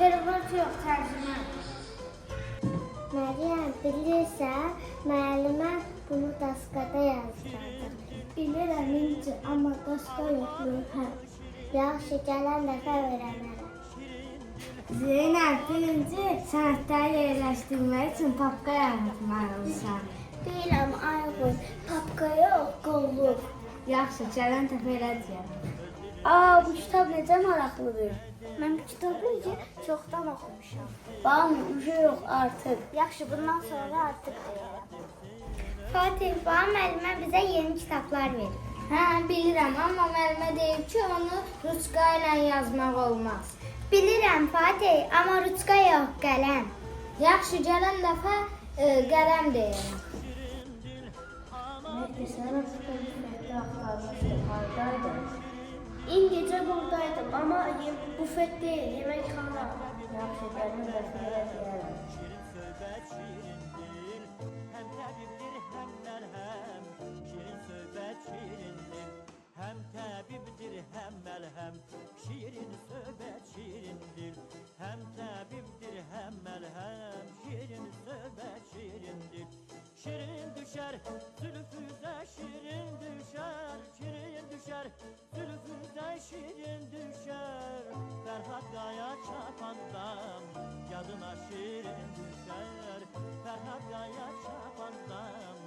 Pervert yox, tərcümə. Məryəm, bilirsən, müəllimə bunu daskada yazdıracaq. Bilirəm inci, amma daska yox, lövhə. Yaxşı, gələn dəfə öyrənərəm. Zeynəb, birinci sənətləri yerləşdirmək üçün papqa yaratmalısan. Bilirəm, Ayğun, papqa yox, qolluq. Yaxşı, gələn dəfə elə deyərəm. Bu kitab necə maraqlıdır. Mən bu kitabı çoxdan oxumuşam. Bağımlıca yox, artıq. Yaxşı, bundan sonra artıq deyərəm. Fatih, bağım müəllimə bizə yeni kitablar verir. Hə, bilirəm, amma müəllimə deyib ki, onu ruçqa ilə yazmaq olmaz. Bilirəm, Fatih, amma ruçqa yox, qələm. Yaxşı, gələn dəfə qələm deyərəm. Məhdi, sənə bufetdə axtarmışdım, haradaydın? İndicə buradaydım, amma bufet deyil, yeməkxana. Yaxşı, gəlin dəfə elə deyərəm. Hem tabiptir hem melhem, şirin söhbət şirindir. Hem tabiptir hem melhem, şirin söhbət şirindir. Şirin düşer, zülfüze şirin düşer, şirin düşer, zülfüze şirin düşer. Ferhat Kaya çapandam, yadına şirin düşer. Ferhat Kaya çapandam,